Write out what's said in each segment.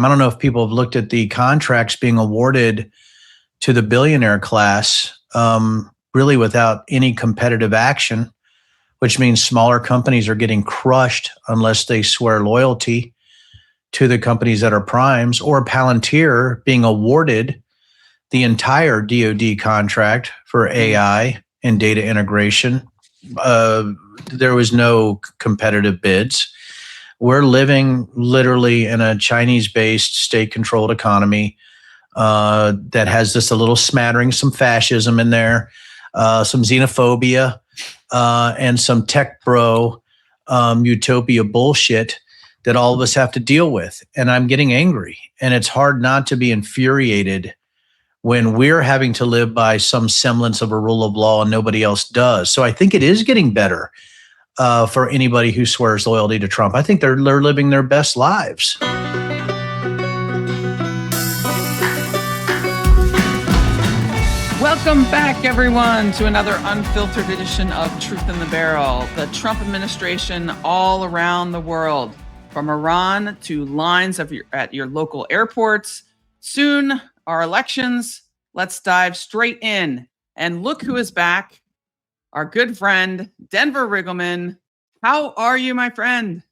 I don't know if people have looked at the contracts being awarded to the billionaire class, really without any competitive action, which means smaller companies are getting crushed unless they swear loyalty to the companies that are primes, or Palantir being awarded the entire DoD contract for AI and data integration. There was no competitive bids. We're living literally in a Chinese-based, state-controlled economy that has just a little smattering, some fascism in there, some xenophobia, and some tech bro utopia bullshit that all of us have to deal with. And I'm getting angry. And it's hard not to be infuriated when we're having to live by some semblance of a rule of law and nobody else does. So I think it is getting better for anybody who swears loyalty to Trump. I think they're living their best lives. Welcome back, everyone, to another unfiltered edition of Truth in the Barrel. The Trump administration all around the world, from Iran to lines at your local airports. Soon, our elections. Let's dive straight in. And look who is back. Our good friend, Denver Riggleman. How are you, my friend?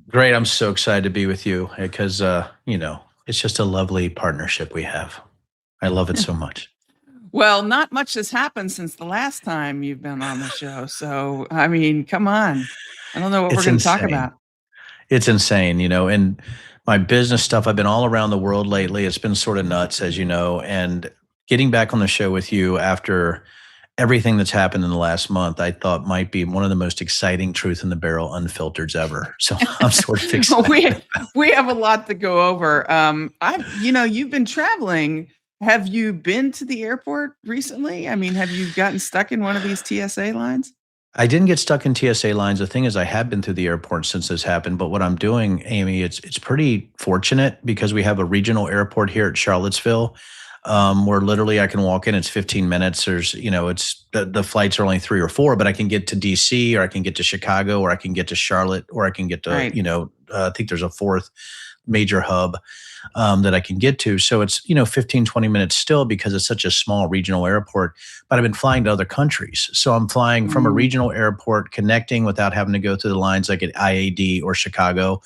Great. I'm so excited to be with you because, it's just a lovely partnership we have. I love it so much. Well, not much has happened since the last time you've been on the show. So, I mean, come on. I don't know what we're going to talk about. It's insane, and my business stuff, I've been all around the world lately. It's been sort of nuts, as you know, and getting back on the show with you after everything that's happened in the last month, I thought might be one of the most exciting Truth in the Barrel Unfiltered ever. So I'm sort of excited. we have a lot to go over. You've been traveling. Have you been to the airport recently? I mean, have you gotten stuck in one of these TSA lines? I didn't get stuck in TSA lines. The thing is, I have been through the airport since this happened. But what I'm doing, Amy, it's pretty fortunate because we have a regional airport here at Charlottesville, where literally I can walk in. It's 15 minutes. There's, it's the flights are only 3 or 4, but I can get to DC, or I can get to Chicago, or I can get to Charlotte, or I can get to, right. I think there's a 4th major hub that I can get to. So it's, 15, 20 minutes still because it's such a small regional airport, but I've been flying to other countries. So I'm flying from a regional airport, connecting without having to go through the lines like at IAD or Chicago.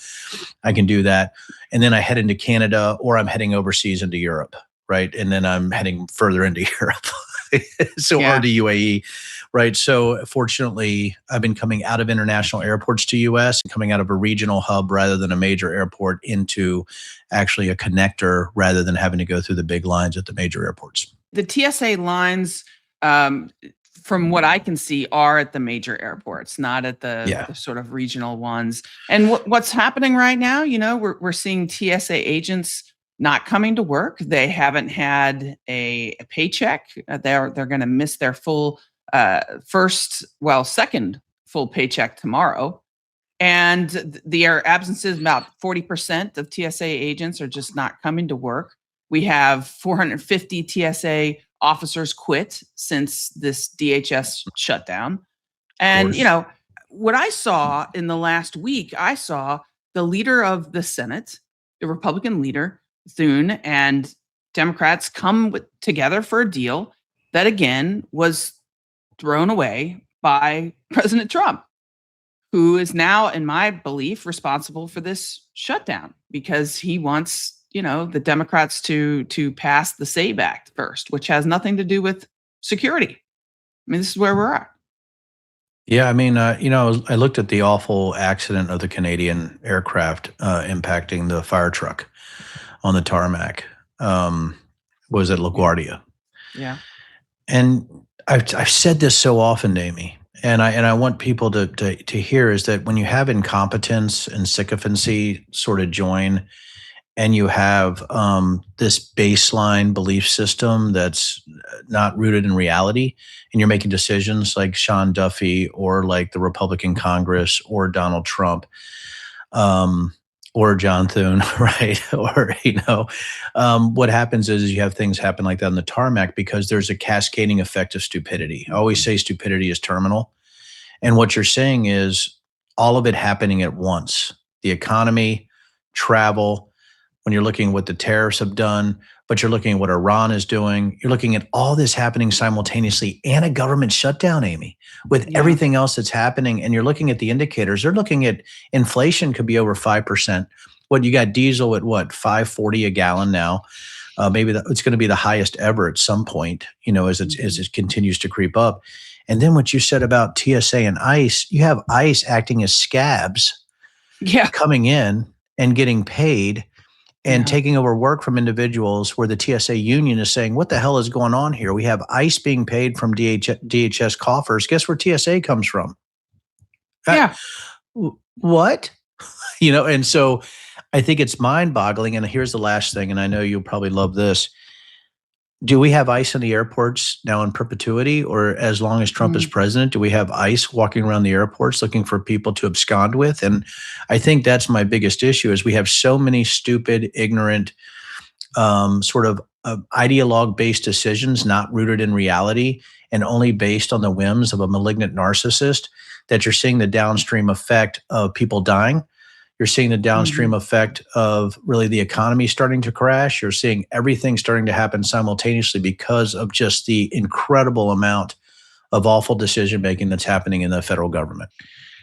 I can do that. And then I head into Canada, or I'm heading overseas into Europe, right? And then I'm heading further into Europe. Or to UAE, right? So fortunately, I've been coming out of international airports to US and coming out of a regional hub rather than a major airport into actually a connector rather than having to go through the big lines at the major airports. The TSA lines, from what I can see, are at the major airports, not at the sort of regional ones. And what's happening right now, we're seeing TSA agents not coming to work. They haven't had a paycheck. They're going to miss their full second full paycheck tomorrow. And the absences, about 40% of TSA agents are just not coming to work. We have 450 TSA officers quit since this DHS shutdown. And, what I saw in the last week, I saw the leader of the Senate, the Republican leader, Thune, and Democrats come together for a deal that, again, was thrown away by President Trump, who is now, in my belief, responsible for this shutdown because he wants, the Democrats to pass the SAVE Act first, which has nothing to do with security. I mean, this is where we're at. Yeah, I mean, I looked at the awful accident of the Canadian aircraft impacting the fire truck on the tarmac. Was at LaGuardia. Yeah. And I've said this so often, Amy, and I want people to hear is that when you have incompetence and sycophancy sort of join, and you have this baseline belief system that's not rooted in reality, and you're making decisions like Sean Duffy or like the Republican Congress or Donald Trump, or John Thune, right? Or, what happens is you have things happen like that on the tarmac because there's a cascading effect of stupidity. I always say stupidity is terminal. And what you're saying is all of it happening at once. The economy, travel, when you're looking at what the tariffs have done, but you're looking at what Iran is doing. You're looking at all this happening simultaneously and a government shutdown, Amy, with everything else that's happening. And you're looking at the indicators. They're looking at inflation could be over 5%. What you got diesel at what, 5.40 a gallon now? Maybe it's going to be the highest ever at some point, as it continues to creep up. And then what you said about TSA and ICE, you have ICE acting as scabs, coming in and getting paid and taking over work from individuals where the TSA union is saying, what the hell is going on here? We have ICE being paid from DHS coffers. Guess where TSA comes from? What? And so I think it's mind-boggling. And here's the last thing, and I know you'll probably love this. Do we have ICE in the airports now in perpetuity, or as long as Trump is president, do we have ICE walking around the airports looking for people to abscond with? And I think that's my biggest issue is we have so many stupid, ignorant, sort of ideologue-based decisions not rooted in reality and only based on the whims of a malignant narcissist that you're seeing the downstream effect of people dying. You're seeing the downstream effect of really the economy starting to crash. You're seeing everything starting to happen simultaneously because of just the incredible amount of awful decision-making that's happening in the federal government.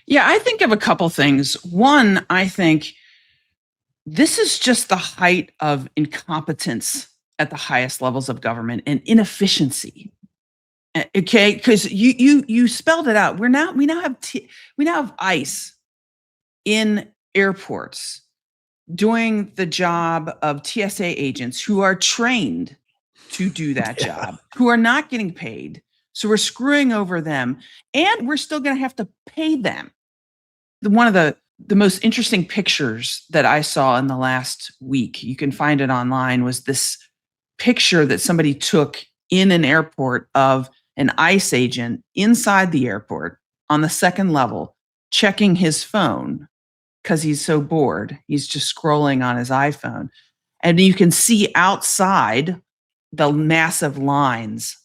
Yeah, I think of a couple things. One, I think this is just the height of incompetence at the highest levels of government and inefficiency. Okay, because you spelled it out. We now have ICE in airports doing the job of TSA agents who are trained to do that job, who are not getting paid. So we're screwing over them, and we're still going to have to pay them. One of the most interesting pictures that I saw in the last week, you can find it online, was this picture that somebody took in an airport of an ICE agent inside the airport on the second level, checking his phone because he's so bored. He's just scrolling on his iPhone. And you can see outside the massive lines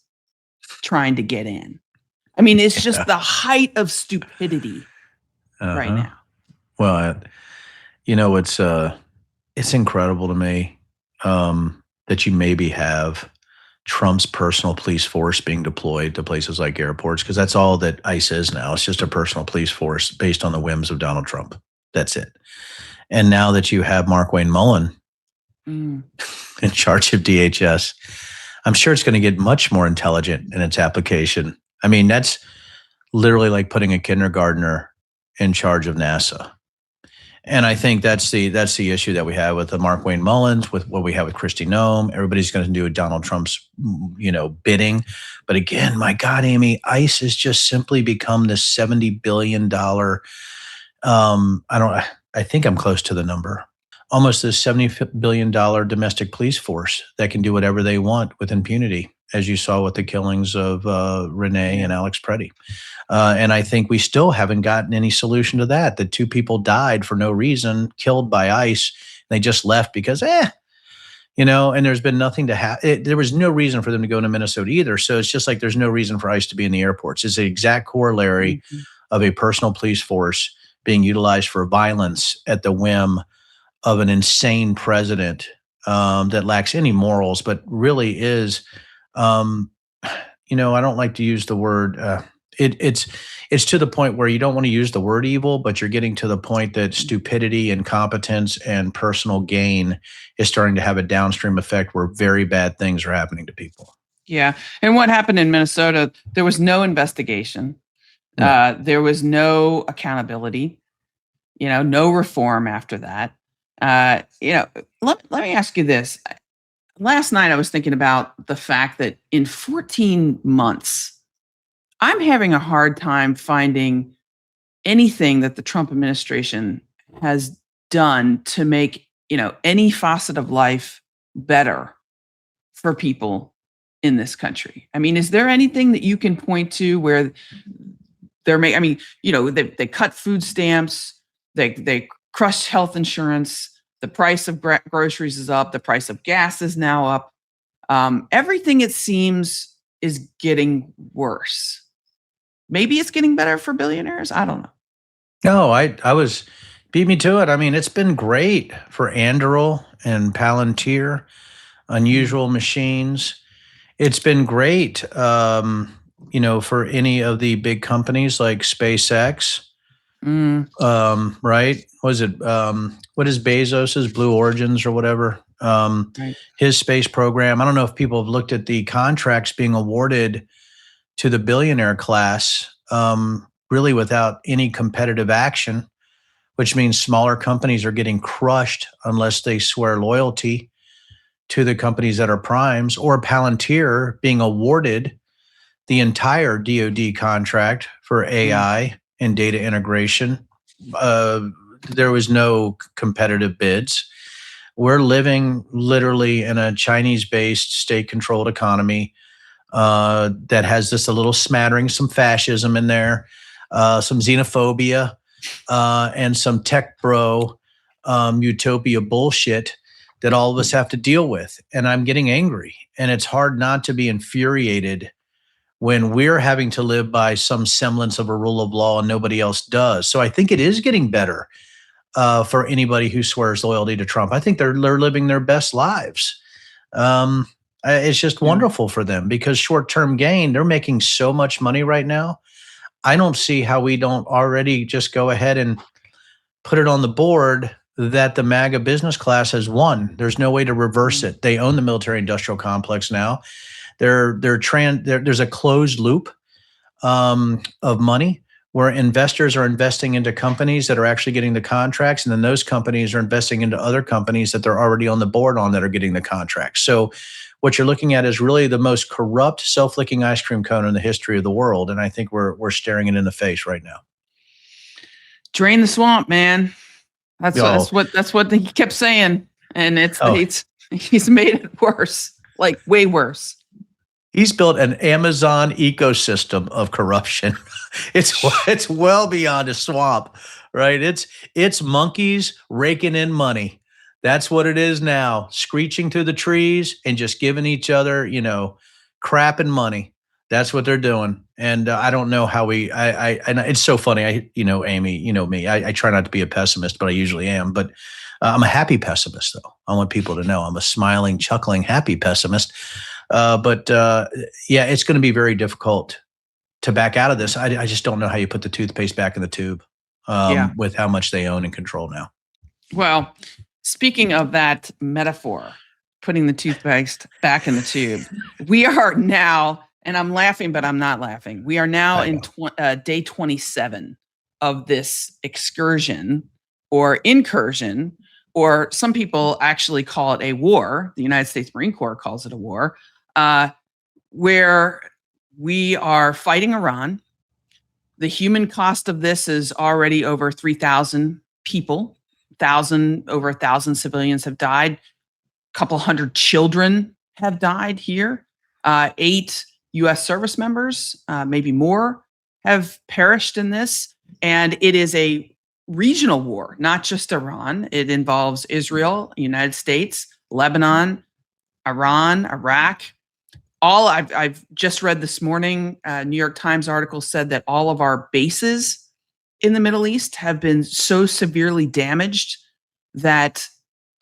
trying to get in. I mean, it's just the height of stupidity right now. Well, it's incredible to me that you maybe have Trump's personal police force being deployed to places like airports, because that's all that ICE is now. It's just a personal police force based on the whims of Donald Trump. That's it. And now that you have Markwayne Mullin in charge of DHS, I'm sure it's going to get much more intelligent in its application. I mean, that's literally like putting a kindergartner in charge of NASA. And I think that's the issue that we have with the Markwayne Mullins, with what we have with Kristi Noem. Everybody's going to do Donald Trump's, bidding. But again, my God, Amy, ICE has just simply become this $70 billion. I think I'm close to the number. Almost this $70 billion domestic police force that can do whatever they want with impunity, as you saw with the killings of Renee and Alex Preddy. And I think we still haven't gotten any solution to that. The two people died for no reason, killed by ICE. They just left because, and there's been nothing to have. There was no reason for them to go to Minnesota either. So it's just like there's no reason for ICE to be in the airports. It's the exact corollary of a personal police force being utilized for violence at the whim of an insane president that lacks any morals, but really is, I don't like to use the word, it's to the point where you don't want to use the word evil, but you're getting to the point that stupidity, incompetence, and personal gain is starting to have a downstream effect where very bad things are happening to people. Yeah. And what happened in Minnesota, there was no investigation. There was no accountability, no reform after that. Let me ask you this. Last night, I was thinking about the fact that in 14 months, I'm having a hard time finding anything that the Trump administration has done to make, any facet of life better for people in this country. I mean, is there anything that you can point to where they cut food stamps, they crushed health insurance, the price of groceries is up, the price of gas is now up. Everything, it seems, is getting worse. Maybe it's getting better for billionaires. I don't know. No, I was beat me to it. I mean, it's been great for Andrew and Palantir, Unusual Machines. It's been great, for any of the big companies like SpaceX. Right? Was it what is Bezos's Blue Origins or whatever? Right. His space program. I don't know if people have looked at the contracts being awarded to the billionaire class, really without any competitive action, which means smaller companies are getting crushed unless they swear loyalty to the companies that are primes, or Palantir being awarded the entire DoD contract for AI and data integration. There was no competitive bids. We're living literally in a Chinese-based, state-controlled economy that has just a little smattering, some fascism in there, some xenophobia, and some tech bro utopia bullshit that all of us have to deal with. And I'm getting angry. And it's hard not to be infuriated when we're having to live by some semblance of a rule of law and nobody else does. So I think it is getting better for anybody who swears loyalty to Trump. I think they're living their best lives. It's just wonderful for them because short-term gain, they're making so much money right now. I don't see how we don't already just go ahead and put it on the board that the MAGA business class has won. There's no way to reverse it. They own the military-industrial complex now. There's a closed loop of money where investors are investing into companies that are actually getting the contracts, and then those companies are investing into other companies that they're already on the board on that are getting the contracts. So what you're looking at is really the most corrupt, self-licking ice cream cone in the history of the world, and I think we're staring it in the face right now. Drain the swamp, man. That's what he kept saying, and he's made it worse, like way worse. He's built an Amazon ecosystem of corruption. It's well beyond a swamp, right? It's monkeys raking in money. That's what it is now, screeching through the trees and just giving each other, crap and money. That's what they're doing. And I don't know how and it's so funny. Amy, me, I try not to be a pessimist, but I usually am. But I'm a happy pessimist, though. I want people to know I'm a smiling, chuckling, happy pessimist. But it's going to be very difficult to back out of this. I just don't know how you put the toothpaste back in the tube with how much they own and control now. Well, speaking of that metaphor, putting the toothpaste back in the tube, we are now, and I'm laughing, but I'm not laughing. We are now in day 27 of this excursion or incursion, or some people actually call it a war. The United States Marine Corps calls it a war, where we are fighting Iran. The human cost of this is already over 3,000 people. Over 1,000 civilians have died. A couple hundred children have died here. 8 U.S. service members, maybe more, have perished in this. And it is a regional war, not just Iran. It involves Israel, United States, Lebanon, Iran, Iraq. I've just read this morning, New York Times article said that all of our bases in the Middle East have been so severely damaged that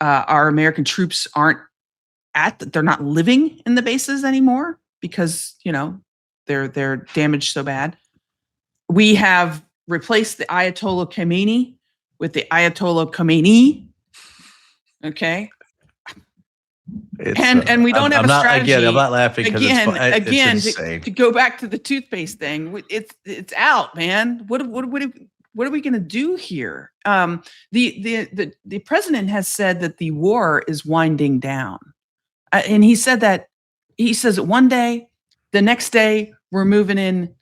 our American troops they're not living in the bases anymore because, they're damaged so bad. We have replaced the Ayatollah Khomeini with the Ayatollah Khomeini. Okay. And we don't have a strategy. I'm not laughing because to go back to the toothpaste thing. It's out, man. What are we going to do here? The president has said that the war is winding down, and he says it one day, the next day we're moving in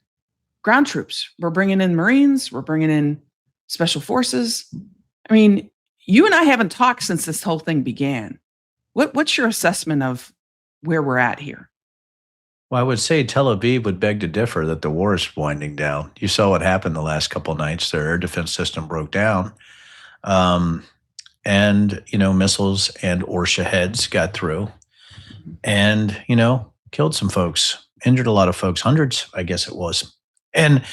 ground troops. We're bringing in Marines. We're bringing in special forces. I mean, you and I haven't talked since this whole thing began. What's your assessment of where we're at here? Well, I would say Tel Aviv would beg to differ that the war is winding down. You saw what happened the last couple of nights. Their air defense system broke down. And, missiles and or Shaheeds got through and, killed some folks, injured a lot of folks, hundreds, I guess it was. And,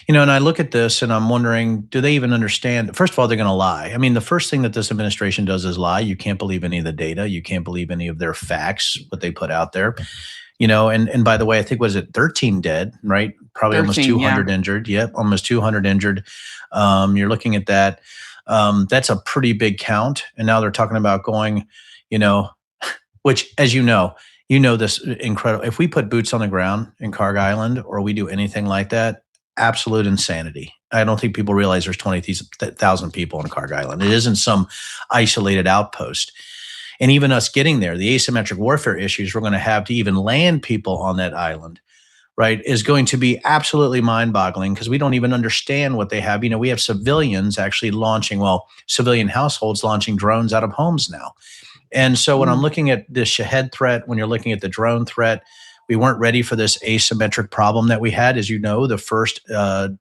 and I look at this and I'm wondering, do they even understand? First of all, they're going to lie. I mean, the first thing that this administration does is lie. You can't believe any of the data. You can't believe any of their facts, what they put out there. And by the way, I think, was it 13 dead, right? Probably 13, almost 200 injured. Yep, almost 200 injured. You're looking at that. That's a pretty big count. And now they're talking about going, which, as you know this incredible. If we put boots on the ground in Carg Island or we do anything like that, absolute insanity. I don't think people realize there's 20,000 people on Carg Island. It isn't some isolated outpost. And even us getting there, the asymmetric warfare issues we're going to have to even land people on that island, right, is going to be absolutely mind-boggling because we don't even understand what they have. We have civilians actually civilian households launching drones out of homes now. And so when I'm looking at this Shahed threat, when you're looking at the drone threat, we weren't ready for this asymmetric problem that we had. As you know, the first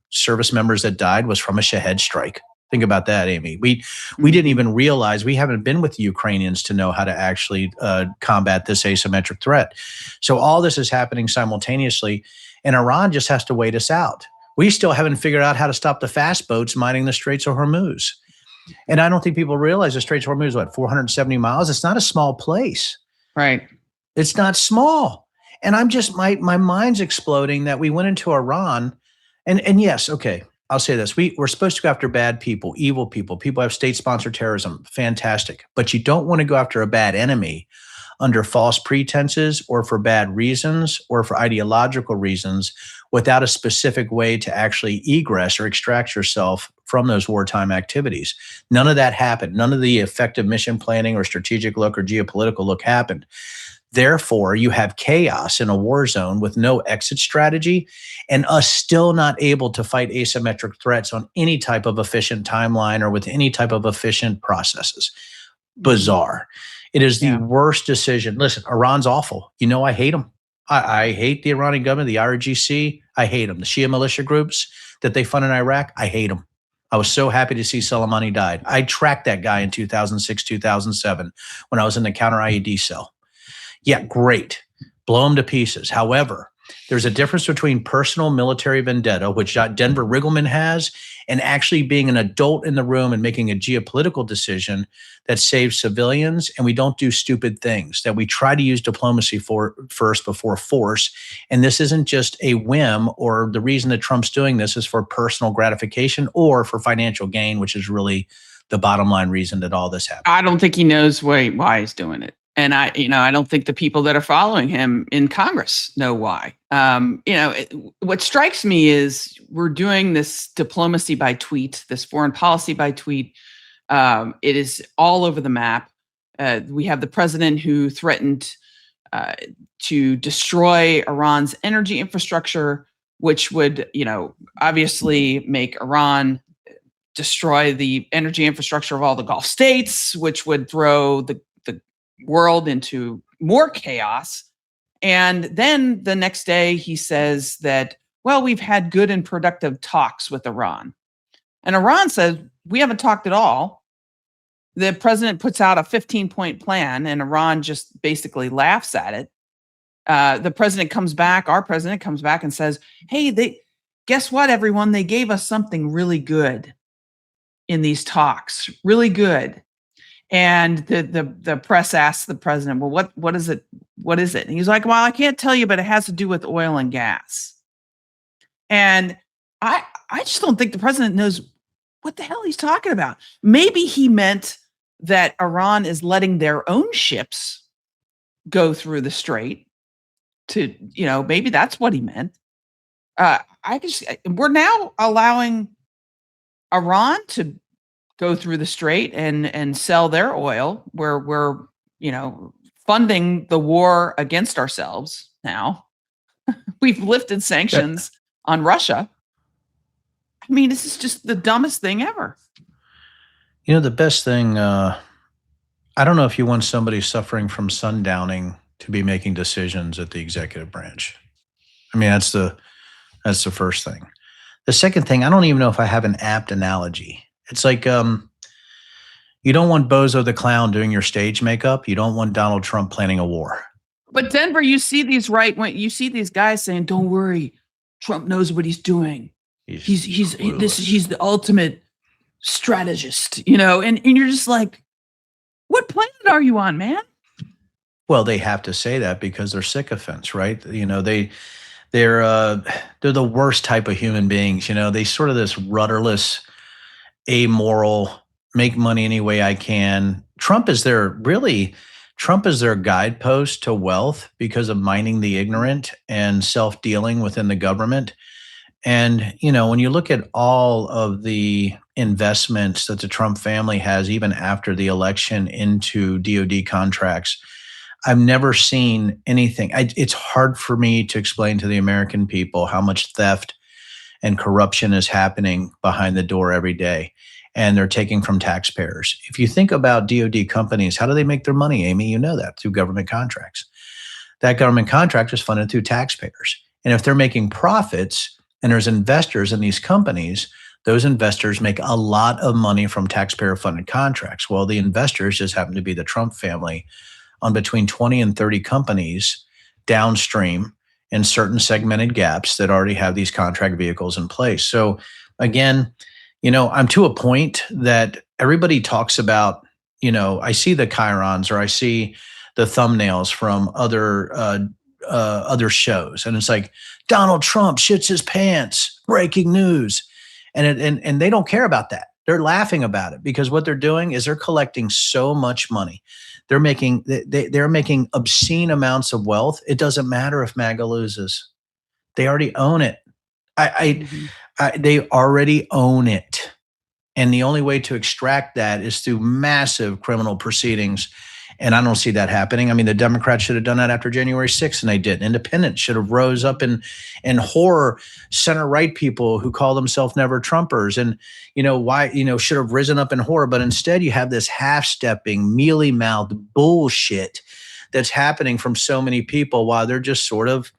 service members that died was from a Shahed strike. Think about that, Amy. We didn't even realize, we haven't been with the Ukrainians to know how to actually combat this asymmetric threat. So all this is happening simultaneously, and Iran just has to wait us out. We still haven't figured out how to stop the fast boats mining the Straits of Hormuz. And I don't think people realize the Straits of Hormuz is 470 miles? It's not a small place. Right. It's not small. And I'm just, my mind's exploding that we went into Iran and yes, okay. I'll say this. We're supposed to go after bad people, evil people who have state-sponsored terrorism. Fantastic. But you don't want to go after a bad enemy under false pretenses or for bad reasons or for ideological reasons without a specific way to actually egress or extract yourself from those wartime activities. None of that happened. None of the effective mission planning or strategic look or geopolitical look happened. Therefore, you have chaos in a war zone with no exit strategy and us still not able to fight asymmetric threats on any type of efficient timeline or with any type of efficient processes. Bizarre. It is the worst decision. Listen, Iran's awful. I hate them. I hate the Iranian government, the IRGC. I hate them. The Shia militia groups that they fund in Iraq, I hate them. I was so happy to see Soleimani died. I tracked that guy in 2006, 2007 when I was in the counter IED cell. Yeah, great. Blow them to pieces. However, there's a difference between personal military vendetta, which Denver Riggleman has, and actually being an adult in the room and making a geopolitical decision that saves civilians. And we don't do stupid things, that we try to use diplomacy first before force. And this isn't just a whim, or the reason that Trump's doing this is for personal gratification or for financial gain, which is really the bottom line reason that all this happened. I don't think he knows why he's doing it. And I don't think the people that are following him in Congress know why. What strikes me is we're doing this diplomacy by tweet, this foreign policy by tweet. It is all over the map. We have the president who threatened to destroy Iran's energy infrastructure, which would, obviously make Iran destroy the energy infrastructure of all the Gulf states, which would throw the world into more chaos. And then the next day he says that, we've had good and productive talks with Iran. And Iran says, we haven't talked at all. The president puts out a 15-point plan and Iran just basically laughs at it. The president comes back, our president comes back and says, hey, guess what, everyone? They gave us something really good in these talks, really good. And the press asks the president, what is it? What is it? And he's like, I can't tell you, but it has to do with oil and gas. And I just don't think the president knows what the hell he's talking about. Maybe he meant that Iran is letting their own ships go through the strait to, maybe that's what he meant. We're now allowing Iran to go through the strait and sell their oil. We're funding the war against ourselves now. We've lifted sanctions on Russia. I mean, this is just the dumbest thing ever. The best thing, I don't know if you want somebody suffering from sundowning to be making decisions at the executive branch. I mean, that's the first thing. The second thing, I don't even know if I have an apt analogy. It's like you don't want Bozo the Clown doing your stage makeup. You don't want Donald Trump planning a war. But Denver, you see these guys saying, "Don't worry, Trump knows what he's doing. He's the ultimate strategist, and you're just like, what planet are you on, man? Well, they have to say that because they're sycophants, right? They're the worst type of human beings. They sort of this rudderless, amoral, make money any way I can. Trump is their guidepost to wealth because of mining the ignorant and self-dealing within the government. And, when you look at all of the investments that the Trump family has, even after the election, into DoD contracts, I've never seen anything. It's hard for me to explain to the American people how much theft and corruption is happening behind the door every day. And they're taking from taxpayers. If you think about DoD companies, how do they make their money, Amy? You know that, through government contracts. That government contract is funded through taxpayers. And if they're making profits and there's investors in these companies, those investors make a lot of money from taxpayer-funded contracts. Well, the investors just happen to be the Trump family on between 20 and 30 companies downstream in certain segmented gaps that already have these contract vehicles in place. So again, I'm to a point that everybody talks about, I see the chyrons or I see the thumbnails from other shows, and it's like, Donald Trump shits his pants, breaking news. And they don't care about that. They're laughing about it because what they're doing is they're collecting so much money. They're making obscene amounts of wealth. It doesn't matter if MAGA loses. They already own it. They already own it. And the only way to extract that is through massive criminal proceedings. And I don't see that happening. I mean, the Democrats should have done that after January 6th, and they didn't. Independents should have rose up in horror, center-right people who call themselves never Trumpers, and should have risen up in horror. But instead, you have this half-stepping, mealy-mouthed bullshit that's happening from so many people while they're just sort of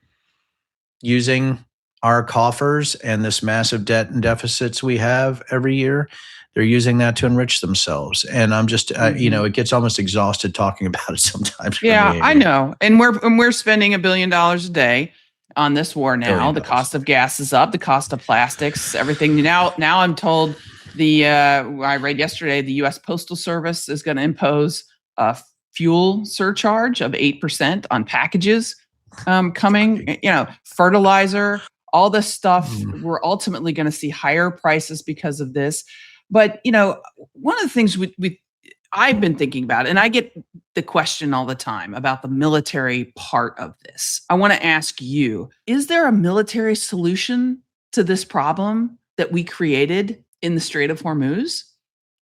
using our coffers and this massive debt and deficits we have every year. They're using that to enrich themselves. And I'm just, it gets almost exhausted talking about it sometimes. Yeah, I know. And we're spending $1 billion a day on this war now. The cost of gas is up, the cost of plastics, everything. Now I'm told I read yesterday, the U.S. Postal Service is going to impose a fuel surcharge of 8% on packages coming, fertilizer, all this stuff. We're ultimately going to see higher prices because of this. But, one of the things I've been thinking about, and I get the question all the time about the military part of this. I want to ask you, is there a military solution to this problem that we created in the Strait of Hormuz?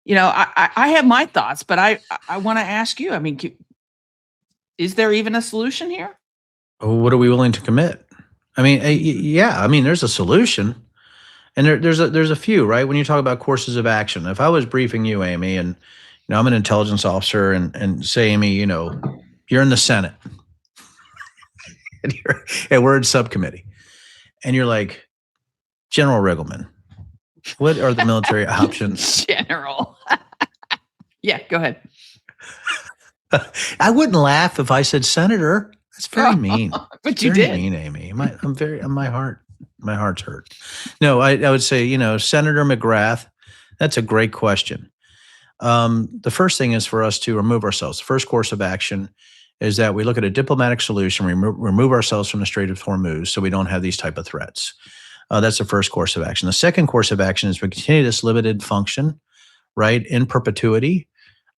I have my thoughts, but I want to ask you, I mean, is there even a solution here? What are we willing to commit? I mean, there's a solution. And there's a few, right? When you talk about courses of action, if I was briefing you, Amy, and I'm an intelligence officer, and say, Amy, you're in the Senate, and we're in subcommittee, and you're like, General Riggleman, what are the military options? General, yeah, go ahead. I wouldn't laugh if I said Senator. That's very mean. But you did. Mean, Amy. My heart's hurt. No, I would say, Senator McGrath, that's a great question. The first thing is for us to remove ourselves. The first course of action is that we look at a diplomatic solution, remove ourselves from the Strait of Hormuz so we don't have these type of threats. That's the first course of action. The second course of action is we continue this limited function, right, in perpetuity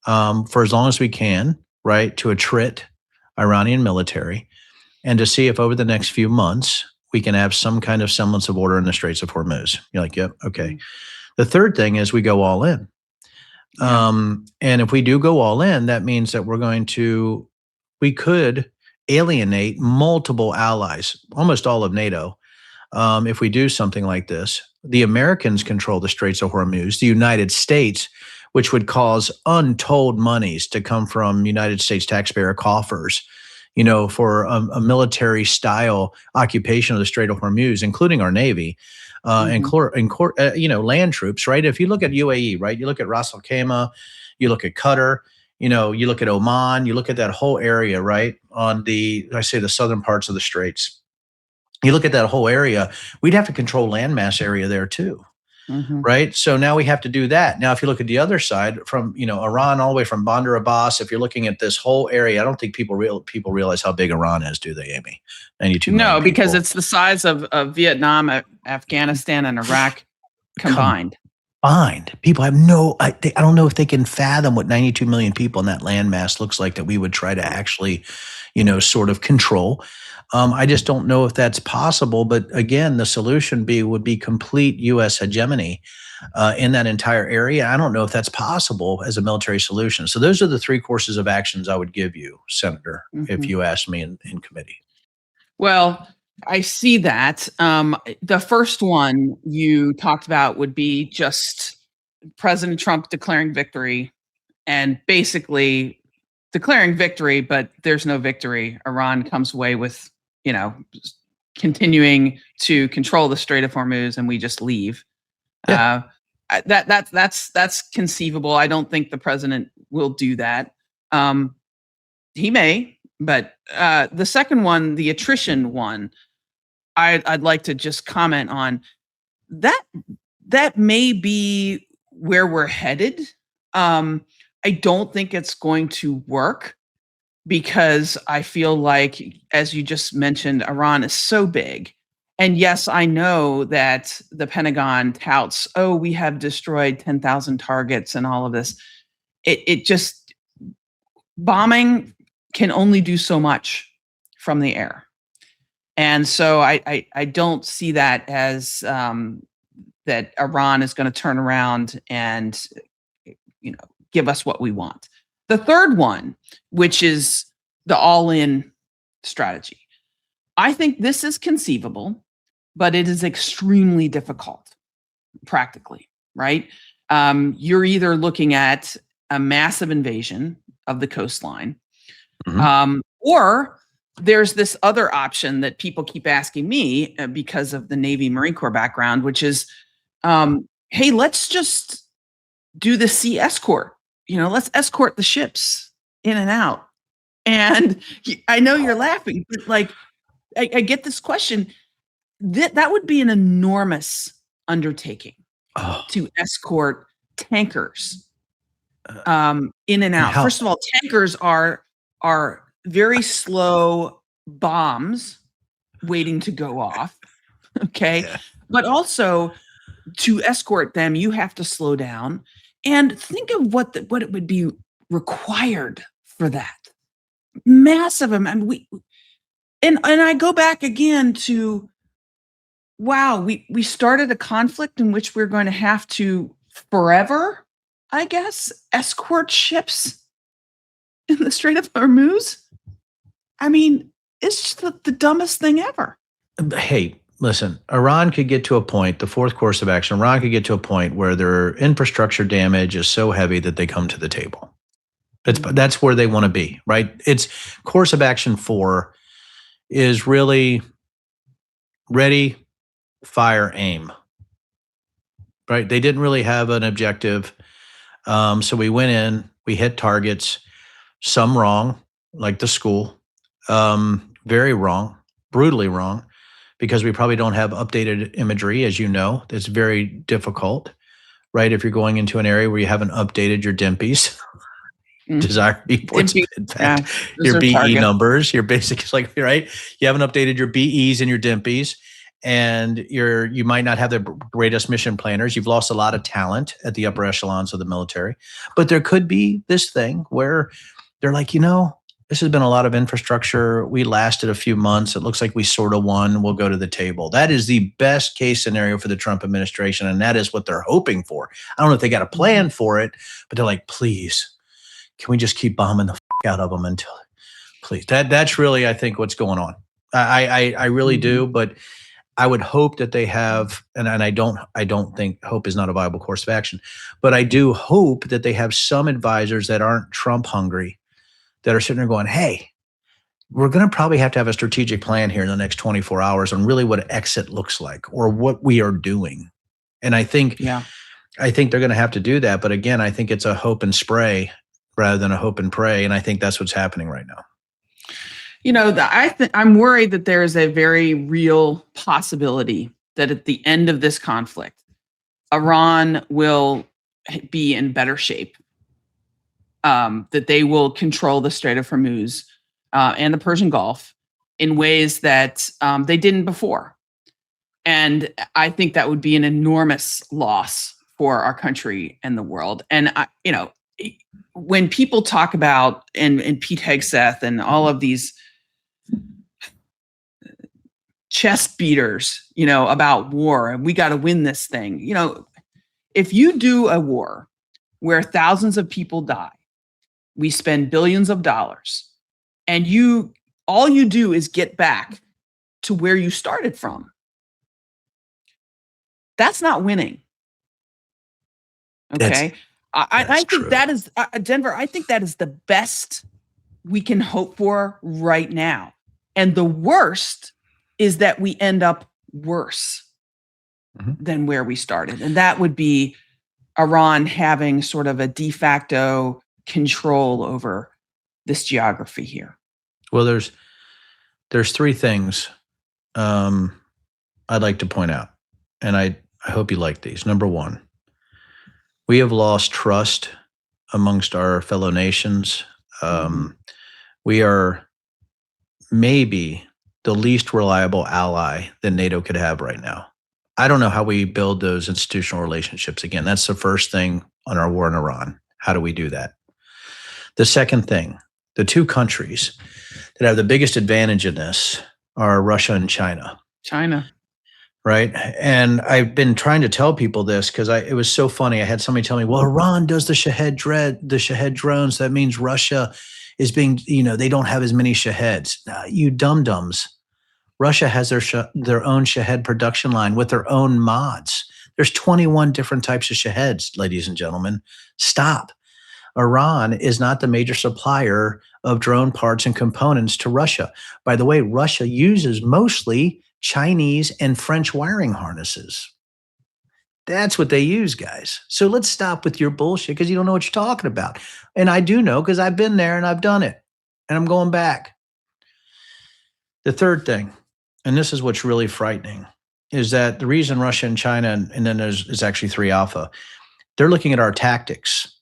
for as long as we can, right, to attrit Iranian military, and to see if over the next few months we can have some kind of semblance of order in the Straits of Hormuz. You're like, yep, okay. The third thing is we go all in. And if we do go all in, that means that we could alienate multiple allies, almost all of NATO. If we do something like this, the Americans control the Straits of Hormuz, the United States, which would cause untold monies to come from United States taxpayer coffers, for a military style occupation of the Strait of Hormuz, including our Navy, and land troops, right? If you look at UAE, right, you look at Ras Al Khaimah, you look at Qatar, you look at Oman, you look at that whole area, right, on the southern parts of the Straits. You look at that whole area, we'd have to control landmass area there too. Mm-hmm. Right. So now we have to do that. Now, if you look at the other side from, Iran all the way from Bandar Abbas, if you're looking at this whole area, I don't think people realize how big Iran is, do they, Amy? 92 million No, because people. it's the size of Vietnam, Afghanistan, and Iraq combined. People have I don't know if they can fathom what 92 million people in that landmass looks like that we would try to actually, sort of control. I just don't know if that's possible. But again, the solution would be complete U.S. hegemony in that entire area. I don't know if that's possible as a military solution. So those are the three courses of actions I would give you, Senator, if you asked me in committee. Well, I see that. The first one you talked about would be just President Trump declaring victory and basically declaring victory, but there's no victory. Iran comes away with, continuing to control the Strait of Hormuz, and we just leave. Yeah. That's conceivable. I don't think the president will do that. He may, but the second one, the attrition one, I'd like to just comment on that. That may be where we're headed. I don't think it's going to work because I feel like, as you just mentioned, Iran is so big. And yes, I know that the Pentagon touts, oh, we have destroyed 10,000 targets and all of this. It just, bombing can only do so much from the air. And so I don't see that as that Iran is going to turn around and give us what we want. The third one, which is the all-in strategy, I think this is conceivable, but it is extremely difficult practically, right? You're either looking at a massive invasion of the coastline, or there's this other option that people keep asking me because of the Navy Marine Corps background, which is, hey, let's just do the sea escort. Let's escort the ships in and out. And I know you're laughing, but like, I get this question. That would be an enormous undertaking to escort tankers in and out. First of all, tankers are very slow bombs waiting to go off. Okay. Yeah. But also to escort them, you have to slow down and think of what it would be required for that. Massive amount. And I go back again to, wow, we started a conflict in which we're going to have to forever, I guess, escort ships in the Strait of Hormuz. I mean, it's just the dumbest thing ever. Hey, listen, Iran could get to a point, the fourth course of action, Iran could get to a point where their infrastructure damage is so heavy that they come to the table. That's where they want to be, right? It's course of action 4 is really ready, fire, aim, right? They didn't really have an objective. So we went in, we hit targets, some wrong, like the school, very wrong, brutally wrong, because we probably don't have updated imagery, as you know. It's very difficult, right? If you're going into an area where you haven't updated your DIMPs, desired reports, in fact, your BE target numbers, your basics, like, right? You haven't updated your BEs and your DIMPs, and you might not have the greatest mission planners. You've lost a lot of talent at the upper echelons of the military. But there could be this thing where they're like, this has been a lot of infrastructure. We lasted a few months. It looks like we sort of won. We'll go to the table. That is the best case scenario for the Trump administration, and that is what they're hoping for. I don't know if they got a plan for it, but they're like, please, can we just keep bombing the out of them until, please? That's really, I think, what's going on. I really do, but I would hope that they have, and I don't think hope is not a viable course of action, but I do hope that they have some advisors that aren't Trump hungry, that are sitting there going, hey, we're going to probably have to have a strategic plan here in the next 24 hours on really what exit looks like or what we are doing. And I think they're going to have to do that. But again, I think it's a hope and spray rather than a hope and pray. And I think that's what's happening right now. I'm worried that there is a very real possibility that at the end of this conflict, Iran will be in better shape, that they will control the Strait of Hormuz and the Persian Gulf in ways that they didn't before. And I think that would be an enormous loss for our country and the world. And, when people talk about, and Pete Hegseth and all of these chest beaters, about war, and we got to win this thing, if you do a war where thousands of people die, we spend billions of dollars, and all you do is get back to where you started from. That's not winning. Okay. I think that is, Denver, I think that is the best we can hope for right now. And the worst is that we end up worse than where we started. And that would be Iran having sort of a de facto control over this geography here. Well, there's three things I'd like to point out, and I hope you like these. Number one, we have lost trust amongst our fellow nations. We are maybe the least reliable ally that NATO could have right now. I don't know how we build those institutional relationships again. That's the first thing on our war in Iran. How do we do that? The second thing, the two countries that have the biggest advantage in this are Russia and China. Right. And I've been trying to tell people this because it was so funny. I had somebody tell me, well, Iran does the Shahed drones. That means Russia is being, they don't have as many Shaheds. You dum-dums. Russia has their own Shahed production line with their own mods. There's 21 different types of Shaheds, ladies and gentlemen. Stop. Iran is not the major supplier of drone parts and components to Russia. By the way, Russia uses mostly Chinese and French wiring harnesses. That's what they use, guys. So let's stop with your bullshit because you don't know what you're talking about. And I do know because I've been there and I've done it. And I'm going back. The third thing, and this is what's really frightening, is that the reason Russia and China, and then there's actually 3 Alpha, they're looking at our tactics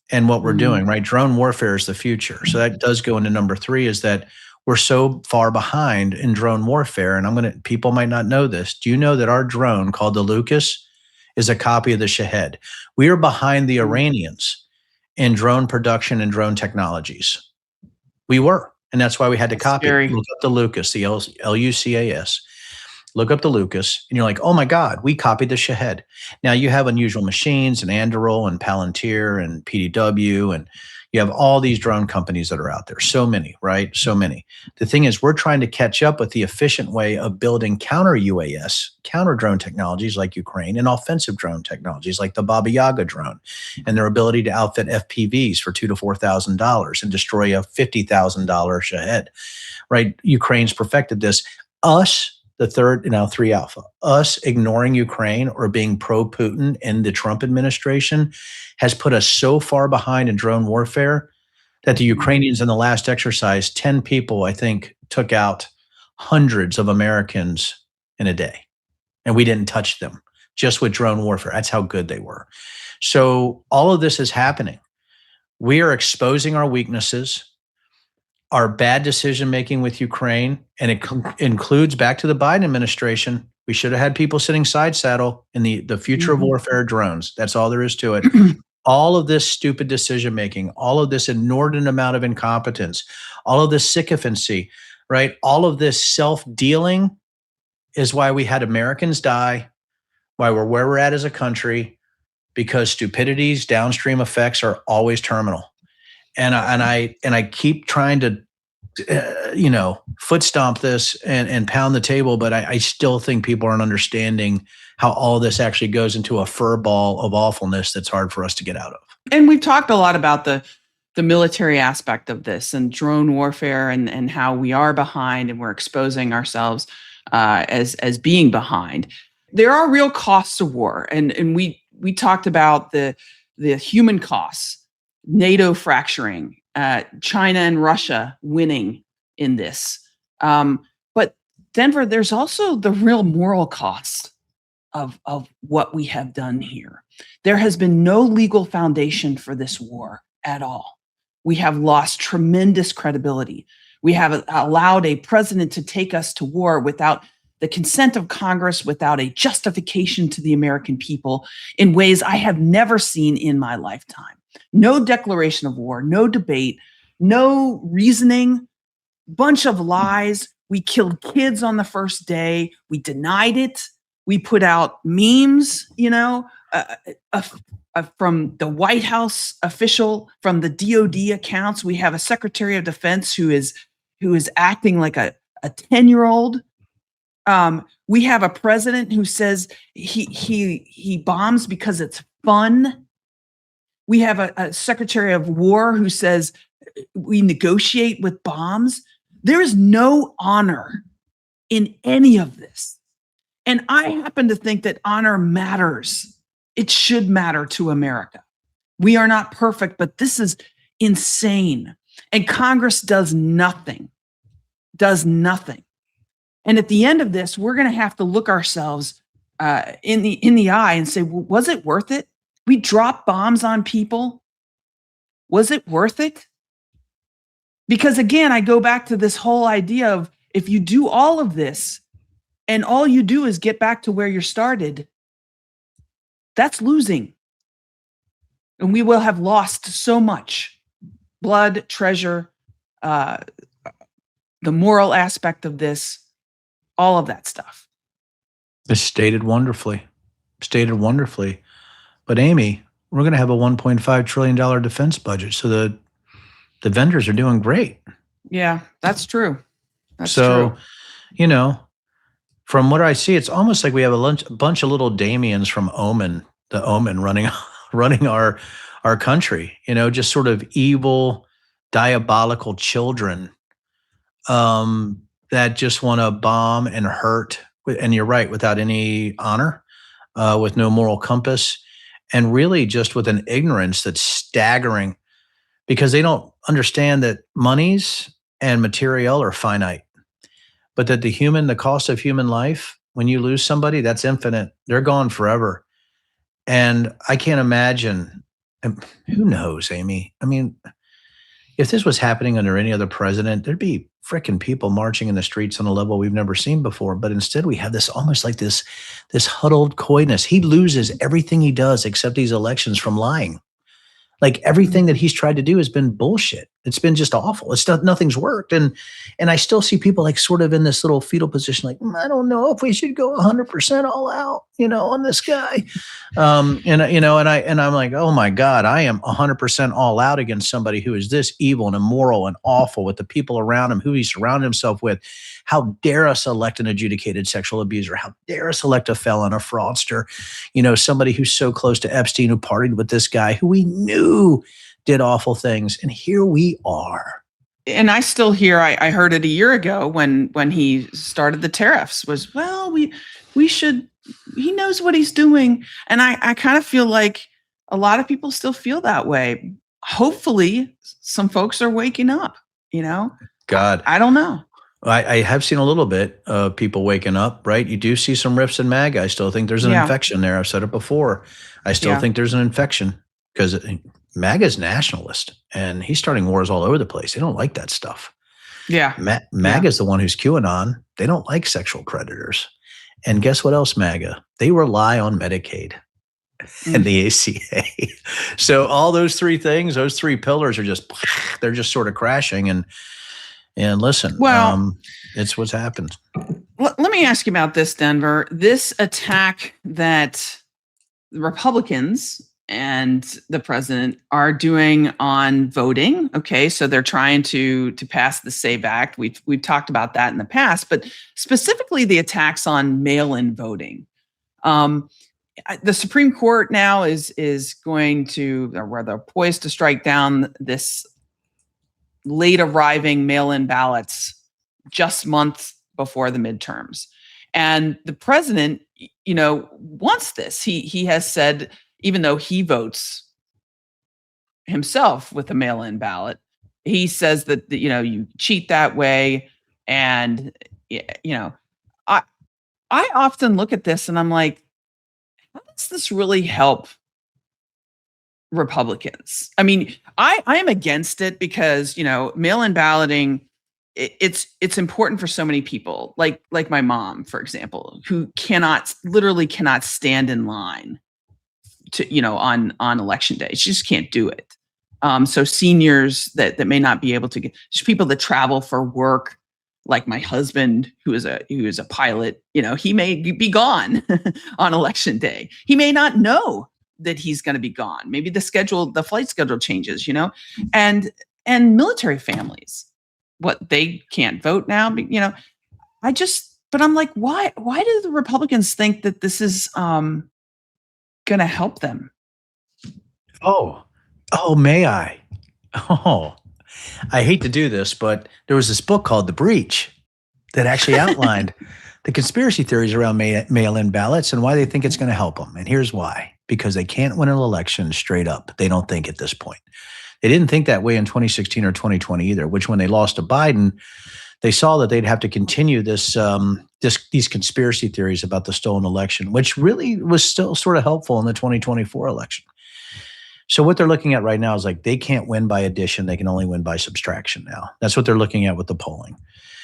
and what we're doing, right? Drone warfare is the future. So that does go into number 3, is that we're so far behind in drone warfare. And people might not know this. Do you know that our drone called the Lucas is a copy of the Shahed? We are behind the Iranians in drone production and drone technologies. We were, and that's why we had to copy it. Look up the Lucas, the Lucas. Look up the Lucas, and you're like, oh my God, we copied the Shahed. Now you have Unusual Machines and Anduril and Palantir and PDW, and you have all these drone companies that are out there. So many, right? So many. The thing is, we're trying to catch up with the efficient way of building counter UAS, counter drone technologies like Ukraine, and offensive drone technologies like the Baba Yaga drone, and their ability to outfit FPVs for $2,000 to $4,000 and destroy a $50,000 Shahed, right? Ukraine's perfected this. Us, the third, 3 Alpha, us ignoring Ukraine or being pro-Putin in the Trump administration has put us so far behind in drone warfare that the Ukrainians in the last exercise, 10 people, I think, took out hundreds of Americans in a day. And we didn't touch them just with drone warfare. That's how good they were. So all of this is happening. We are exposing our weaknesses, our bad decision-making with Ukraine, and it includes back to the Biden administration. We should have had people sitting side saddle in the future of warfare drones. That's all there is to it. All of this stupid decision-making, all of this inordinate amount of incompetence, all of this sycophancy, right? All of this self-dealing is why we had Americans die, why we're where we're at as a country, because stupidity's downstream effects are always terminal. And I keep trying to, foot stomp this and pound the table, but I still think people aren't understanding how all this actually goes into a fur ball of awfulness that's hard for us to get out of. And we've talked a lot about the military aspect of this and drone warfare and how we are behind and we're exposing ourselves as being behind. There are real costs of war, and we talked about the human costs. NATO fracturing, China and Russia winning in this. But Denver, there's also the real moral cost of what we have done here. There has been no legal foundation for this war at all. We have lost tremendous credibility. We have allowed a president to take us to war without the consent of Congress, without a justification to the American people in ways I have never seen in my lifetime. No declaration of war, no debate, no reasoning, bunch of lies. We killed kids on the first day. We denied it. We put out memes, from the White House official, from the DOD accounts. We have a Secretary of Defense who is acting like a 10-year-old. We have a president who says he bombs because it's fun. We have a Secretary of War who says we negotiate with bombs. There is no honor in any of this. And I happen to think that honor matters. It should matter to America. We are not perfect, but this is insane. And Congress does nothing. And at the end of this, we're going to have to look ourselves in the eye and say, well, was it worth it? We dropped bombs on people. Was it worth it? Because again, I go back to this whole idea of if you do all of this and all you do is get back to where you started, that's losing. And we will have lost so much blood, treasure, the moral aspect of this, all of that stuff. It's stated wonderfully. But Amy, we're going to have a $1.5 trillion defense budget. So the vendors are doing great. Yeah, that's true. True. From what I see, it's almost like we have a bunch of little Damians from the Omen running our country, just sort of evil, diabolical children that just want to bomb and hurt. And you're right, without any honor, with no moral compass, and really just with an ignorance that's staggering because they don't understand that monies and material are finite, but that the cost of human life, when you lose somebody, that's infinite. They're gone forever. And I can't imagine, who knows, Amy? I mean, if this was happening under any other president, there'd be frickin' people marching in the streets on a level we've never seen before. But instead we have this almost like this huddled coyness. He loses everything he does except these elections from lying. Like everything that he's tried to do has been bullshit. It's been just awful. Nothing's worked. And I still see people like sort of in this little fetal position, like, I don't know if we should go 100% all out, on this guy. And I'm like, oh my God, I am 100% all out against somebody who is this evil and immoral and awful with the people around him, who he surrounded himself with. How dare us elect an adjudicated sexual abuser? How dare us elect a felon, a fraudster, somebody who's so close to Epstein, who partied with this guy who we knew did awful things. And here we are. And I still hear, I heard it a year ago when he started the tariffs was, well, we should, he knows what he's doing. And I kind of feel like a lot of people still feel that way. Hopefully some folks are waking up, God, I don't know. I have seen a little bit of people waking up, right? You do see some rifts in MAGA. I still think there's an infection there. I've said it before. I still think there's an infection because MAGA is nationalist and he's starting wars all over the place. They don't like that stuff. Yeah. MAGA is the one who's QAnon. They don't like sexual predators. And guess what else, MAGA? They rely on Medicaid and the ACA. So all those three things, those three pillars they're just sort of crashing. And listen, it's what's happened. Let me ask you about this, Denver. This attack that the Republicans and the president are doing on voting. Okay, so they're trying to pass the SAVE Act. We've talked about that in the past, but specifically the attacks on mail-in voting. The Supreme Court now is going to, or they're poised to strike down this late arriving mail-in ballots just months before the midterms. And the president, wants this. He has said, even though he votes himself with a mail-in ballot, He says that you cheat that way, and I I often look at this and I'm like, how does this really help Republicans? I mean, I am against it because mail-in balloting, it's important for so many people, like my mom, for example, who literally cannot stand in line to on election day. She just can't do it. So seniors that may not be able to get, just people that travel for work, like my husband, who is a pilot. He may be gone on election day. He may not know that he's going to be gone. Maybe the flight schedule changes. And military families, what, they can't vote now. But, but I'm like, why do the Republicans think that this is going to help them? Oh, may I? Oh, I hate to do this, but there was this book called The Breach that actually outlined the conspiracy theories around mail-in ballots and why they think it's going to help them. And here's why. Because they can't win an election straight up. They don't think at this point. They didn't think that way in 2016 or 2020 either, which when they lost to Biden, they saw that they'd have to continue these conspiracy theories about the stolen election, which really was still sort of helpful in the 2024 election. So what they're looking at right now is like they can't win by addition. They can only win by subtraction now. That's what they're looking at with the polling.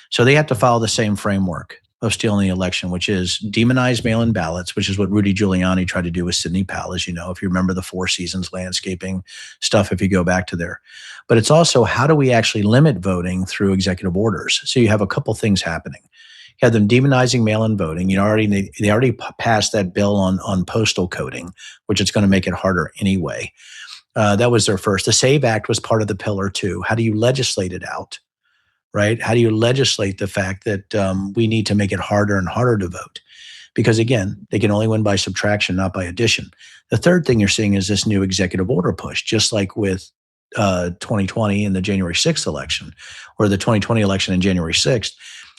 So they have to follow the same framework of stealing the election, which is demonize mail-in ballots, which is what Rudy Giuliani tried to do with Sidney Powell, as you know, if you remember the Four Seasons landscaping stuff, if you go back to there. But it's also, how do we actually limit voting through executive orders? So you have a couple things happening. You have them demonizing mail-in voting. They already passed that bill on postal coding, which is going to make it harder anyway. That was their first. The SAVE Act was part of the pillar too. How do you legislate it out, right? How do you legislate the fact that we need to make it harder and harder to vote? Because again, they can only win by subtraction, not by addition. The third thing you're seeing is this new executive order push, just like with 2020 and the January 6th election, or the 2020 election and January 6th.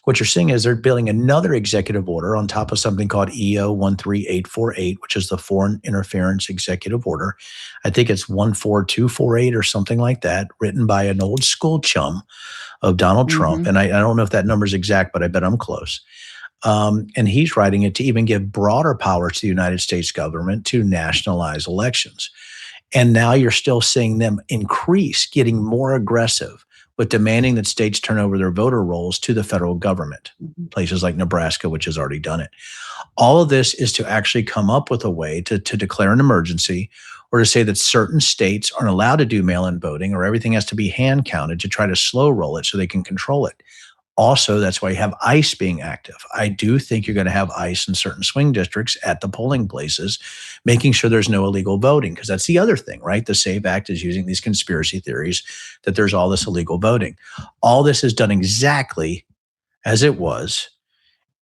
What you're seeing is they're building another executive order on top of something called EO 13848, which is the Foreign Interference Executive Order. I think it's 14248 or something like that, written by an old school chum of Donald Trump. And I don't know if that number is exact, but I bet I'm close. And he's writing it to even give broader powers to the United States government to nationalize elections. And now you're still seeing them increase, getting more aggressive with demanding that states turn over their voter rolls to the federal government, places like Nebraska, which has already done it. All of this is to actually come up with a way to declare an emergency, or to say that certain states aren't allowed to do mail-in voting, or everything has to be hand counted, to try to slow roll it so they can control it. Also, that's why you have ICE being active. I do think you're going to have ICE in certain swing districts at the polling places, making sure there's no illegal voting, because that's the other thing, right? The SAVE Act is using these conspiracy theories that there's all this illegal voting. All this is done exactly as it was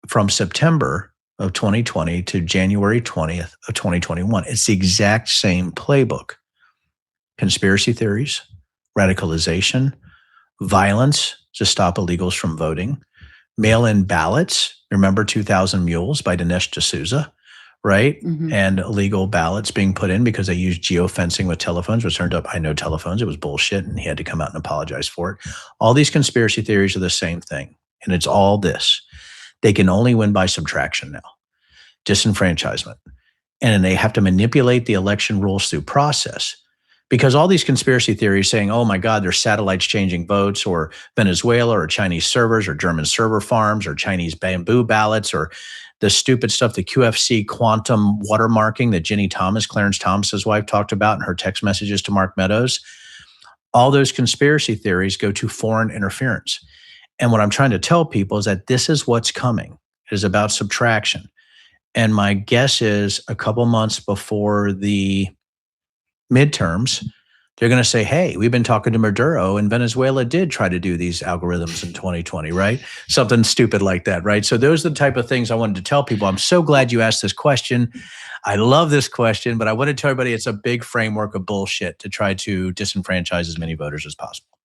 from September of 2020 to January 20th of 2021. It's the exact same playbook. Conspiracy theories, radicalization, violence to stop illegals from voting, mail-in ballots. Remember 2,000 Mules by Dinesh D'Souza, right? And illegal ballots being put in because they used geofencing with telephones, which turned up, I know telephones, it was bullshit, and he had to come out and apologize for it. All these conspiracy theories are the same thing, and it's all this. They can only win by subtraction now, disenfranchisement. And they have to manipulate the election rules through process. Because all these conspiracy theories saying, oh my God, there's satellites changing votes, or Venezuela, or Chinese servers, or German server farms, or Chinese bamboo ballots, or the stupid stuff, the QFC quantum watermarking that Ginny Thomas, Clarence Thomas's wife, talked about in her text messages to Mark Meadows. All those conspiracy theories go to foreign interference. And what I'm trying to tell people is that this is what's coming. It is about subtraction. And my guess is a couple months before the midterms, they're going to say, hey, we've been talking to Maduro, and Venezuela did try to do these algorithms in 2020, right? Something stupid like that, right? So those are the type of things I wanted to tell people. I'm so glad you asked this question. I love this question, but I want to tell everybody it's a big framework of bullshit to try to disenfranchise as many voters as possible.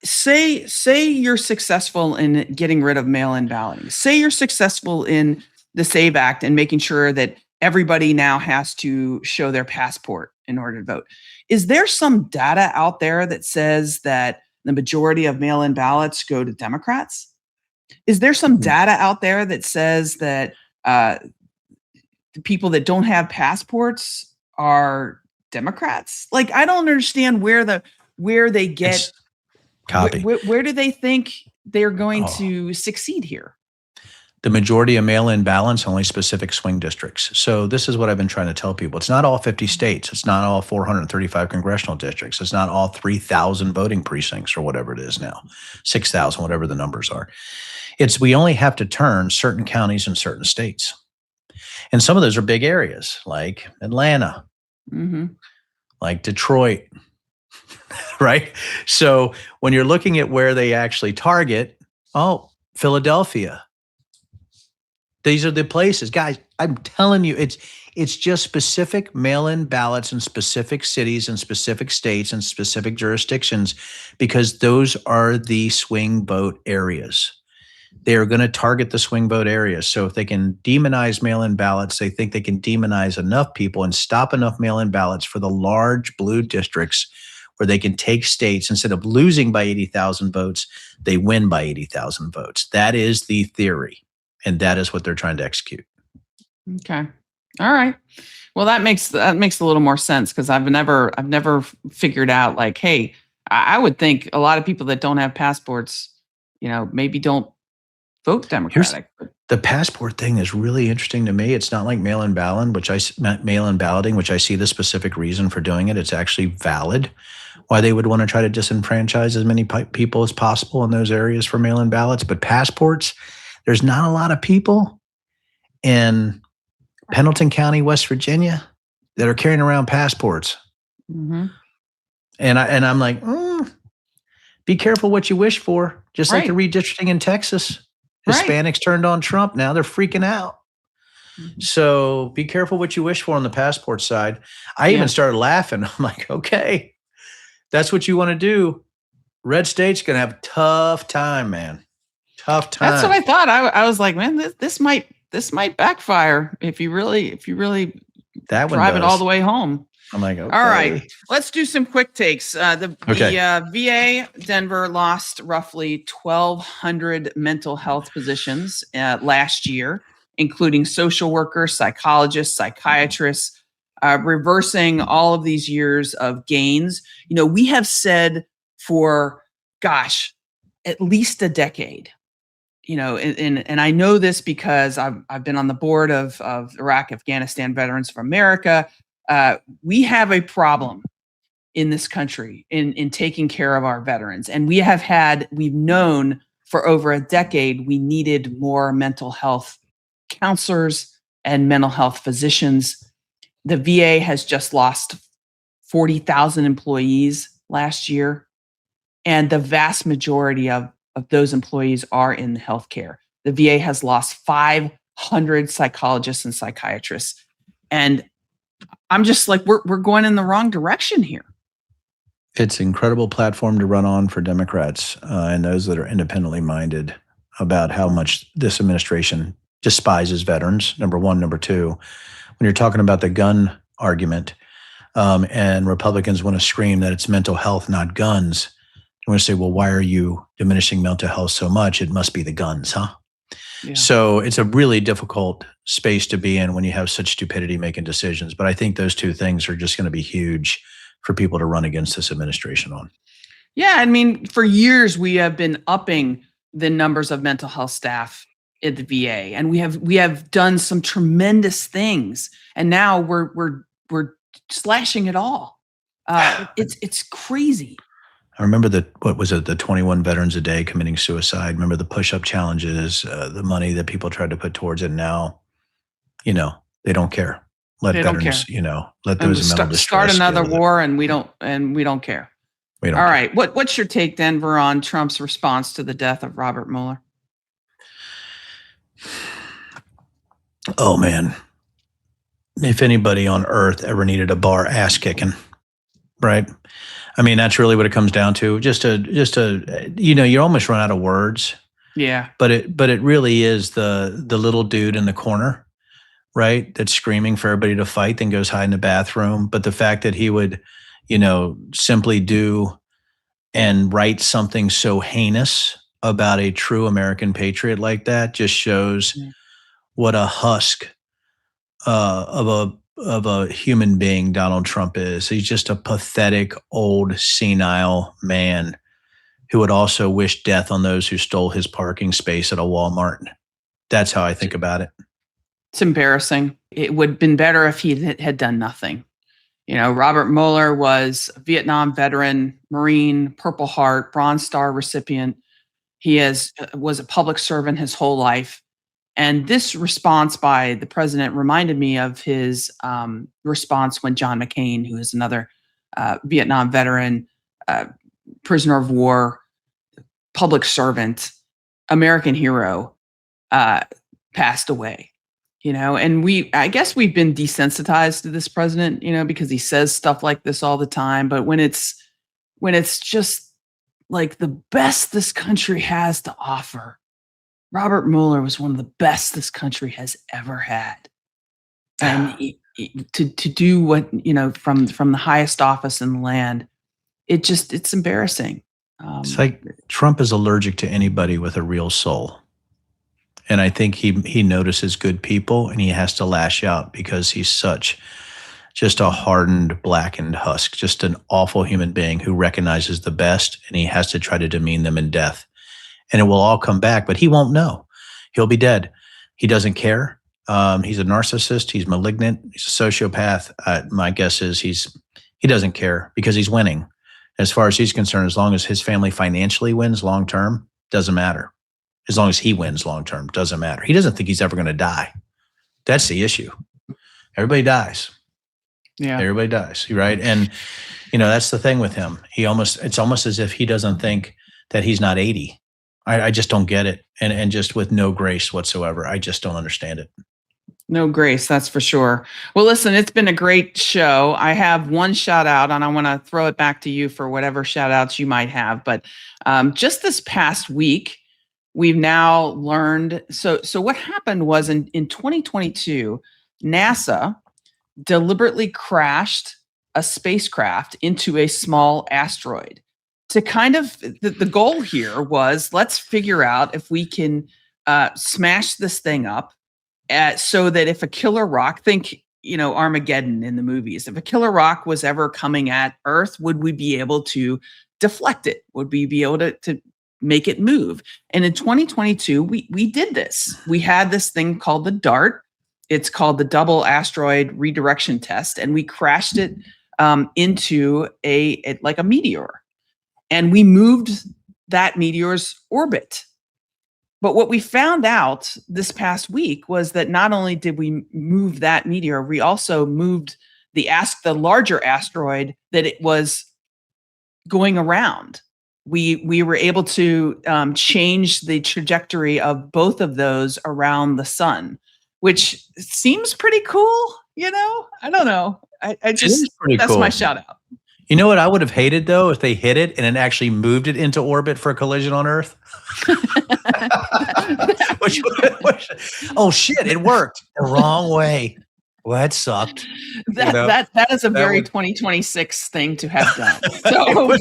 Say you're successful in getting rid of mail-in balloting. Say you're successful in the SAVE Act and making sure that everybody now has to show their passport in order to vote. Is there some data out there that says that the majority of mail-in ballots go to Democrats. Is there some data out there that says that the people that don't have passports are Democrats? Like, I don't understand where they get It's copy. where do they think they're going to succeed here? The majority of mail-in ballots only specific swing districts. So this is what I've been trying to tell people. It's not all 50 states. It's not all 435 congressional districts. It's not all 3,000 voting precincts or whatever it is now, 6,000, whatever the numbers are. We only have to turn certain counties in certain states. And some of those are big areas like Atlanta, like Detroit, right? So when you're looking at where they actually target, Philadelphia. These are the places, guys. I'm telling you, it's just specific mail-in ballots in specific cities and specific states and specific jurisdictions, because those are the swing vote areas. They are going to target the swing vote areas. So if they can demonize mail-in ballots, they think they can demonize enough people and stop enough mail-in ballots for the large blue districts where they can take states. Instead of losing by 80,000 votes, they win by 80,000 votes. That is the theory. And that is what they're trying to execute. Okay. All right. Well, that makes a little more sense, because I've never figured out, like, hey, I would think a lot of people that don't have passports, maybe don't vote Democratic. The passport thing is really interesting to me. It's not like mail-in balloting, which I see the specific reason for doing it. It's actually valid why they would want to try to disenfranchise as many people as possible in those areas for mail-in ballots. But passports, there's not a lot of people in Pendleton County, West Virginia, that are carrying around passports. And I'm like, be careful what you wish for. Just like the redistricting in Texas. Hispanics turned on Trump. Now they're freaking out. So be careful what you wish for on the passport side. I even started laughing. I'm like, okay, that's what you want to do. Red state's going to have a tough time, man. Tough time. That's what I thought. I was like, man, this might backfire if you really drive it all the way home. I'm like, okay. All right, let's do some quick takes. The VA Denver lost roughly 1,200 mental health positions last year, including social workers, psychologists, psychiatrists, reversing all of these years of gains. We have said for, at least a decade, and I know this because I've been on the board of Iraq, Afghanistan Veterans of America. We have a problem in this country in taking care of our veterans. And we've known for over a decade, we needed more mental health counselors and mental health physicians. The VA has just lost 40,000 employees last year. And the vast majority of those employees are in healthcare. The VA has lost 500 psychologists and psychiatrists. And I'm just like, we're going in the wrong direction here. It's an incredible platform to run on for Democrats and those that are independently minded about how much this administration despises veterans, number one. Number two, when you're talking about the gun argument and Republicans want to scream that it's mental health, not guns, you want to say, well, why are you diminishing mental health so much? It must be the guns, huh? Yeah. So it's a really difficult space to be in when you have such stupidity making decisions. But I think those two things are just going to be huge for people to run against this administration on. Yeah, I mean, for years we have been upping the numbers of mental health staff at the VA, and we have done some tremendous things, and now we're slashing it all. It's crazy. I remember the 21 veterans a day committing suicide. Remember the push-up challenges, the money that people tried to put towards it. Now, they don't care. Let veterans, let those mental distress start another war, and we don't care. We don't All care. right, what's your take, Denver, on Trump's response to the death of Robert Mueller? Oh man, if anybody on earth ever needed a bar ass kicking, right? I mean, that's really what it comes down to. Just a, you almost run out of words. Yeah. But it really is the little dude in the corner, right? That's screaming for everybody to fight, then goes hide in the bathroom. But the fact that he would, simply do and write something so heinous about a true American patriot like that just shows what a husk of a human being Donald Trump is. He's just a pathetic, old, senile man who would also wish death on those who stole his parking space at a Walmart. That's how I think about it. It's embarrassing. It would have been better if he had done nothing. Robert Mueller was a Vietnam veteran, Marine, Purple Heart, Bronze Star recipient. He was a public servant his whole life. And this response by the president reminded me of his response when John McCain, who is another Vietnam veteran, prisoner of war, public servant, American hero, passed away. And I guess we've been desensitized to this president, because he says stuff like this all the time. But when it's just like the best this country has to offer, Robert Mueller was one of the best this country has ever had. And to do what, from the highest office in the land, it's embarrassing. It's like Trump is allergic to anybody with a real soul. And I think he notices good people and he has to lash out because he's just a hardened, blackened husk, just an awful human being who recognizes the best, and he has to try to demean them in death. And it will all come back, but he won't know. He'll be dead. He doesn't care. He's a narcissist. He's malignant. He's a sociopath. My guess is he doesn't care because he's winning. As far as he's concerned, as long as his family financially wins long term, doesn't matter. As long as he wins long term, doesn't matter. He doesn't think he's ever going to die. That's the issue. Everybody dies. Yeah. Everybody dies, right? And that's the thing with him. It's almost as if he doesn't think that he's not 80. I just don't get it. And just with no grace whatsoever. I just don't understand it. No grace, that's for sure. Well, listen, it's been a great show. I have one shout out, and I want to throw it back to you for whatever shout outs you might have. But just this past week, we've now learned. So what happened was in 2022, NASA deliberately crashed a spacecraft into a small asteroid. To kind of, the goal here was, let's figure out if we can smash this thing up so that if a killer rock, think, Armageddon in the movies, if a killer rock was ever coming at Earth, would we be able to deflect it? Would we be able to make it move? And in 2022, we did this. We had this thing called the DART. It's called the Double Asteroid Redirection Test, and we crashed it into a meteor. And we moved that meteor's orbit. But what we found out this past week was that not only did we move that meteor, we also moved the larger asteroid that it was going around. We were able to change the trajectory of both of those around the sun, which seems pretty cool. I don't know. I just, that's cool. My shout out. You know what I would have hated, though, if they hit it and it actually moved it into orbit for a collision on Earth? Oh, shit, it worked the wrong way. Well, that sucked. That is a very 2026 thing to have done. So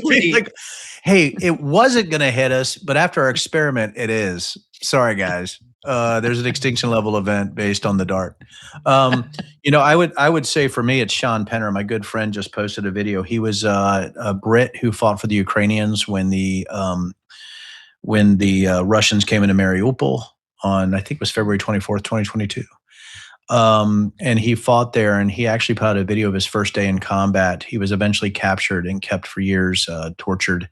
hey, it wasn't going to hit us, but after our experiment, it is. Sorry, guys. There's an extinction level event based on the DART. I would say for me, it's Sean Penner. My good friend just posted a video. He was a Brit who fought for the Ukrainians when the Russians came into Mariupol on, I think it was February 24th, 2022. And he fought there, and he actually put out a video of his first day in combat. He was eventually captured and kept for years, tortured.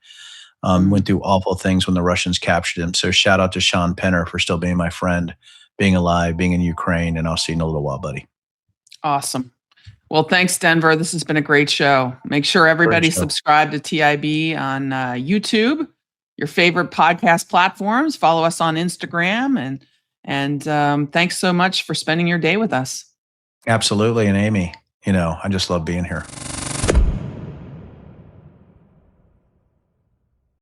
Went through awful things when the Russians captured him. So shout out to Sean Penner for still being my friend, being alive, being in Ukraine, and I'll see you in a little while, buddy. Awesome. Well, thanks, Denver. This has been a great show. Make sure everybody subscribe to TIB on YouTube, your favorite podcast platforms. Follow us on Instagram, and thanks so much for spending your day with us. Absolutely. And Amy, I just love being here.